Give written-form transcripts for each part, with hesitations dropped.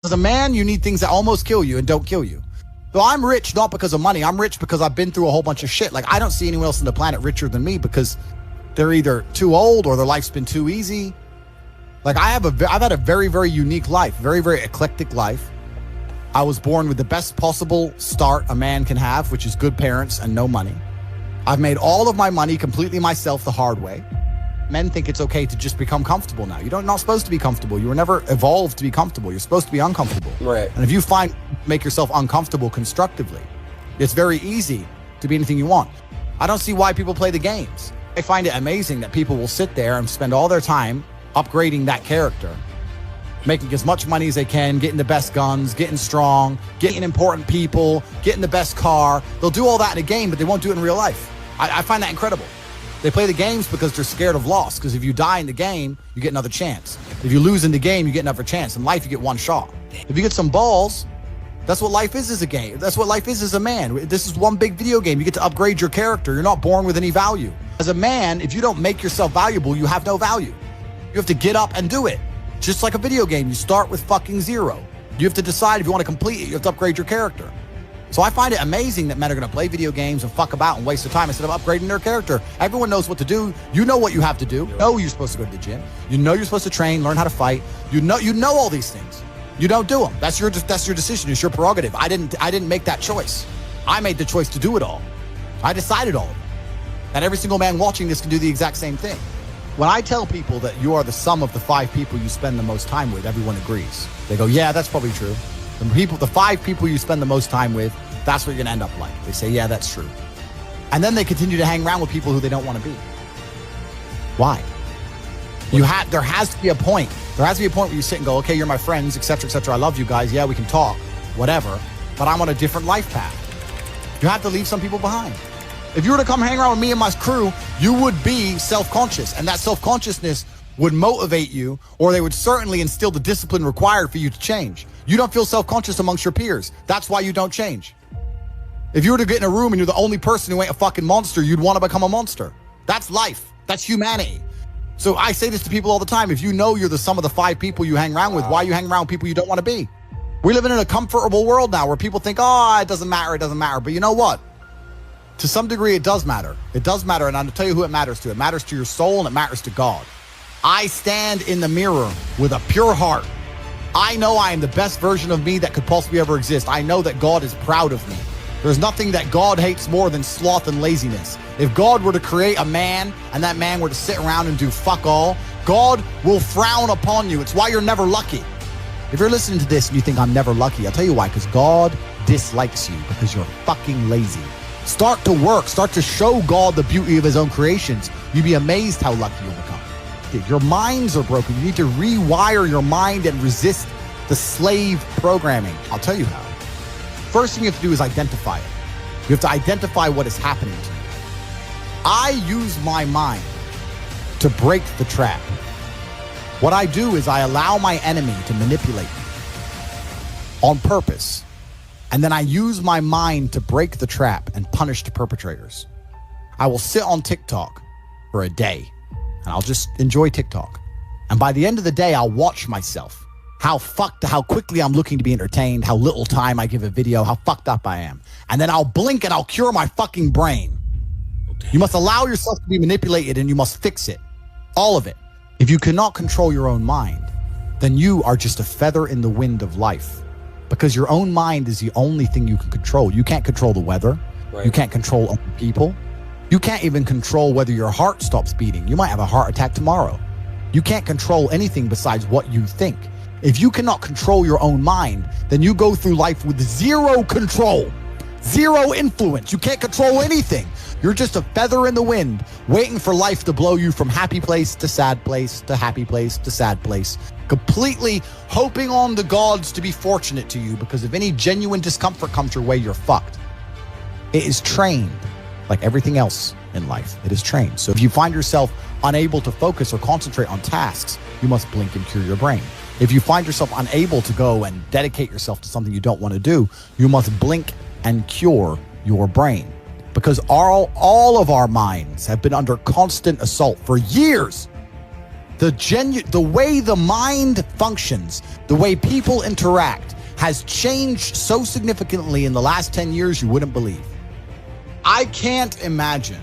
As a man, you need things that almost kill you and don't kill you. So I'm rich not because of money. I'm rich because I've been through a whole bunch of shit. Like, I don't see anyone else on the planet richer than me because they're either too old or their life's been too easy. Like, I've had a very, very unique life, very, very eclectic life. I was born with the best possible start a man can have, which is good parents and no money. I've made all of my money completely myself the hard way. Men think it's okay to just become comfortable now. You're not supposed to be comfortable. You were never evolved to be comfortable. You're supposed to be uncomfortable. Right. And if you make yourself uncomfortable constructively, it's very easy to be anything you want. I don't see why people play the games. I find it amazing that people will sit there and spend all their time upgrading that character, making as much money as they can, getting the best guns, getting strong, getting important people, getting the best car. They'll do all that in a game, but they won't do it in real life. I find that incredible. They play the games because they're scared of loss, because if you die in the game, you get another chance. If you lose in the game, you get another chance. In life, you get one shot. If you get some balls, that's what life is as a game. That's what life is as a man. This is one big video game. You get to upgrade your character. You're not born with any value. As a man, if you don't make yourself valuable, you have no value. You have to get up and do it. Just like a video game, you start with fucking zero. You have to decide if you want to complete it. You have to upgrade your character. So I find it amazing that men are going to play video games and fuck about and waste their time instead of upgrading their character. Everyone knows what to do. You know what you have to do. You know you're supposed to go to the gym. You know you're supposed to train, learn how to fight. You know all these things. You don't do them. That's your decision. It's your prerogative. I didn't make that choice. I made the choice to do it all. I decided all of it. And every single man watching this can do the exact same thing. When I tell people that you are the sum of the 5 people you spend the most time with, everyone agrees. They go, yeah, that's probably true. The 5 people you spend the most time with, that's what you're gonna end up like. They say, yeah, that's true. And then they continue to hang around with people who they don't want to be. Why? There has to be a point. There has to be a point where you sit and go, okay, you're my friends, etc., etc. I love you guys. Yeah, we can talk, whatever. But I'm on a different life path. You have to leave some people behind. If you were to come hang around with me and my crew, you would be self-conscious, and that self-consciousness would motivate you, or they would certainly instill the discipline required for you to change. You don't feel self-conscious amongst your peers. That's why you don't change. If you were to get in a room and you're the only person who ain't a fucking monster, you'd want to become a monster. That's life. That's humanity. So I say this to people all the time. If you know you're the sum of the 5 people you hang around with, why are you hang around with people you don't want to be? We're living in a comfortable world now where people think, oh, it doesn't matter, it doesn't matter. But you know what? To some degree, it does matter. It does matter, and I'll tell you who it matters to. It matters to your soul, and it matters to God. I stand in the mirror with a pure heart. I know I am the best version of me that could possibly ever exist. I know that God is proud of me. There's nothing that God hates more than sloth and laziness. If God were to create a man, and that man were to sit around and do fuck all, God will frown upon you. It's why you're never lucky. If you're listening to this and you think I'm never lucky, I'll tell you why, because God dislikes you because you're fucking lazy. Start to work. Start to show God the beauty of his own creations. You'd be amazed how lucky you'll become. Your minds are broken. You need to rewire your mind and resist the slave programming. I'll tell you how. First thing you have to do is identify it. You have to identify what is happening to you. I use my mind to break the trap. What I do is I allow my enemy to manipulate me on purpose. And then I use my mind to break the trap and punish the perpetrators. I will sit on TikTok for a day and I'll just enjoy TikTok. And by the end of the day, I'll watch myself. How quickly I'm looking to be entertained, how little time I give a video, how fucked up I am. And then I'll blink and I'll cure my fucking brain. You must allow yourself to be manipulated and you must fix it. All of it. If you cannot control your own mind, then you are just a feather in the wind of life. Because your own mind is the only thing you can control. You can't control the weather. Right. You can't control other people. You can't even control whether your heart stops beating. You might have a heart attack tomorrow. You can't control anything besides what you think. If you cannot control your own mind, then you go through life with zero control, zero influence. You can't control anything. You're just a feather in the wind, waiting for life to blow you from happy place to sad place to happy place to sad place, completely hoping on the gods to be fortunate to you, because if any genuine discomfort comes your way, you're fucked. It is trained like everything else in life. It is trained. So if you find yourself unable to focus or concentrate on tasks, you must blink and cure your brain. If you find yourself unable to go and dedicate yourself to something you don't want to do, you must blink and cure your brain. Because all of our minds have been under constant assault for years. The way the mind functions, the way people interact has changed so significantly in the last 10 years you wouldn't believe. I can't imagine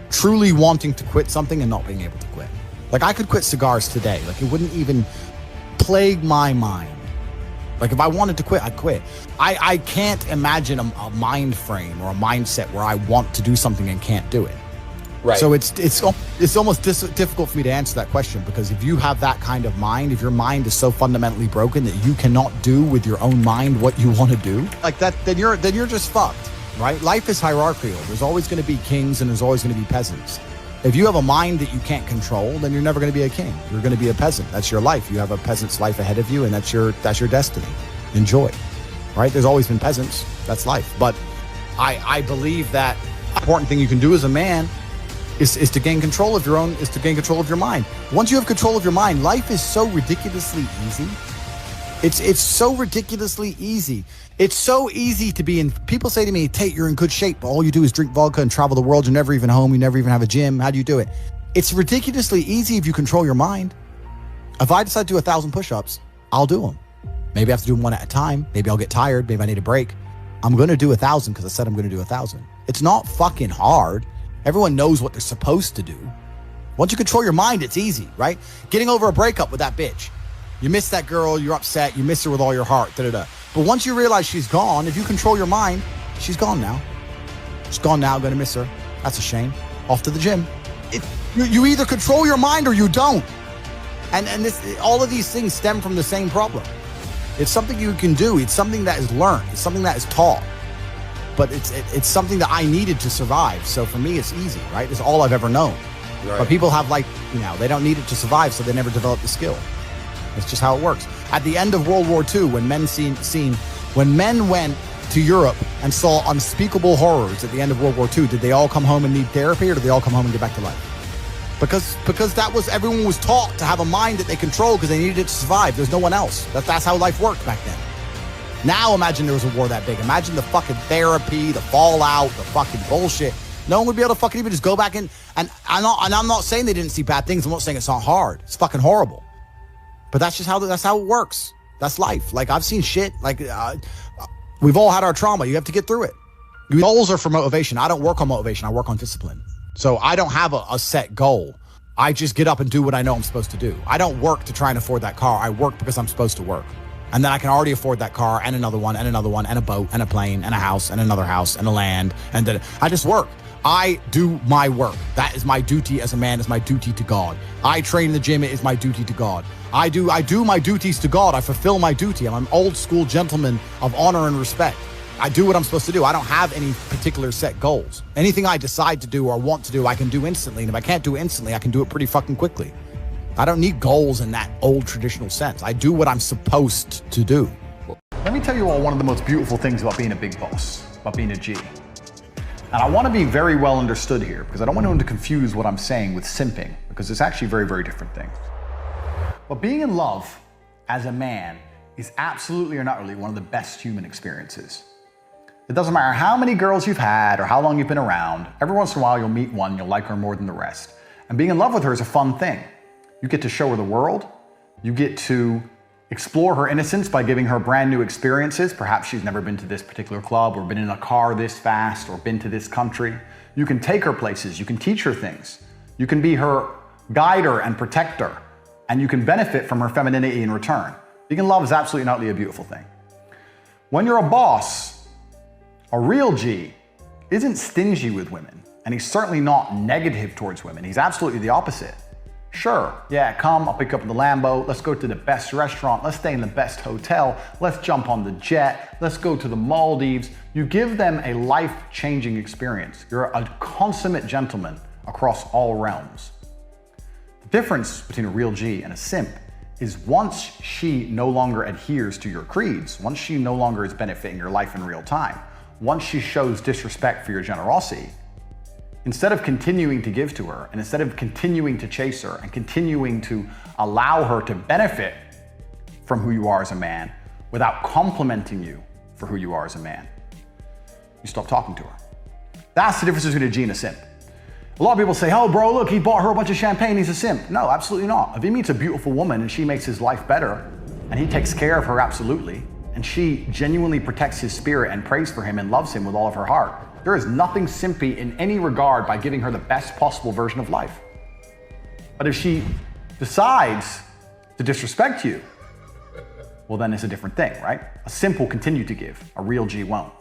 truly wanting to quit something and not being able to quit. Like, I could quit cigars today. Like, it wouldn't even plague my mind. Like, if I wanted to quit, I'd quit. I can't imagine a mind frame or a mindset where I want to do something and can't do it. Right. So it's almost difficult for me to answer that question, because if you have that kind of mind, if your mind is so fundamentally broken that you cannot do with your own mind what you want to do, like that, then you're just fucked, right? Life is hierarchical. There's always going to be kings and there's always going to be peasants. If you have a mind that you can't control, then you're never going to be a king. You're going to be a peasant. That's your life. You have a peasant's life ahead of you, and that's your destiny. Enjoy, right? There's always been peasants. That's life. But I believe that the important thing you can do as a man is to gain control of your mind. Once you have control of your mind, life is so ridiculously easy. It's so ridiculously easy. It's so easy to be in. People say to me, Tate, you're in good shape, but all you do is drink vodka and travel the world. You're never even home. You never even have a gym. How do you do it? It's ridiculously easy if you control your mind. If I decide to do 1,000 push-ups, I'll do them. Maybe I have to do them one at a time. Maybe I'll get tired. Maybe I need a break. I'm going to do 1,000 because I said I'm going to do 1,000. It's not fucking hard. Everyone knows what they're supposed to do. Once you control your mind, it's easy, right? Getting over a breakup with that bitch. You miss that girl, you're upset, you miss her with all your heart, da-da-da. But once you realize she's gone, if you control your mind, she's gone now. She's gone now, gonna miss her. That's a shame. Off to the gym. You either control your mind or you don't. And all of these things stem from the same problem. It's something you can do. It's something that is learned. It's something that is taught. But it's something that I needed to survive. So for me, it's easy, right? It's all I've ever known. Right. But people have they don't need it to survive, so they never develop the skill. It's just how it works. At the end of World War II, when men went to Europe and saw unspeakable horrors at the end of World War II, did they all come home and need therapy, or did they all come home and get back to life? Because everyone was taught to have a mind that they control because they needed it to survive. There's no one else. That's how life worked back then. Now imagine there was a war that big. Imagine the fucking therapy, the fallout, the fucking bullshit. No one would be able to fucking even just go back and I'm not saying they didn't see bad things. I'm not saying it's not hard. It's fucking horrible. But that's how it works. That's life. Like, I've seen shit. Like, we've all had our trauma. You have to get through it. Goals are for motivation. I don't work on motivation. I work on discipline. So I don't have a set goal. I just get up and do what I know I'm supposed to do. I don't work to try and afford that car. I work because I'm supposed to work. And then I can already afford that car and another one and another one and a boat and a plane and a house and another house and a land. And then I just work. I do my work. That is my duty as a man. Is my duty to God. I train in the gym. It is my duty to God. I do my duties to God. I fulfill my duty. I'm an old school gentleman of honor and respect. I do what I'm supposed to do. I don't have any particular set goals. Anything I decide to do or want to do, I can do instantly. And if I can't do it instantly, I can do it pretty fucking quickly. I don't need goals in that old traditional sense. I do what I'm supposed to do. Let me tell you all one of the most beautiful things about being a big boss, about being a G. And I want to be very well understood here, because I don't want anyone to confuse what I'm saying with simping, because it's actually very, very different things. But being in love as a man is absolutely and utterly one of the best human experiences. It doesn't matter how many girls you've had or how long you've been around. Every once in a while you'll meet one, you'll like her more than the rest. And being in love with her is a fun thing. You get to show her the world. You get to explore her innocence by giving her brand new experiences. Perhaps she's never been to this particular club or been in a car this fast or been to this country. You can take her places. You can teach her things. You can be her guider and protector, and you can benefit from her femininity in return. Being in love is absolutely not a beautiful thing. When you're a boss, a real G isn't stingy with women, and he's certainly not negative towards women. He's absolutely the opposite. Sure, yeah, come, I'll pick you up in the Lambo, let's go to the best restaurant, let's stay in the best hotel, let's jump on the jet, let's go to the Maldives. You give them a life-changing experience. You're a consummate gentleman across all realms. The difference between a real G and a simp is once she no longer adheres to your creeds, once she no longer is benefiting your life in real time, once she shows disrespect for your generosity, instead of continuing to give to her, and instead of continuing to chase her and continuing to allow her to benefit from who you are as a man without complimenting you for who you are as a man, you stop talking to her. That's the difference between a G and a simp. A lot of people say, oh bro, look, he bought her a bunch of champagne, he's a simp. No, absolutely not. If he meets a beautiful woman and she makes his life better, and he takes care of her absolutely, and she genuinely protects his spirit and prays for him and loves him with all of her heart, there is nothing simpy in any regard by giving her the best possible version of life. But if she decides to disrespect you, well then it's a different thing, right? A simp will continue to give, a real G won't.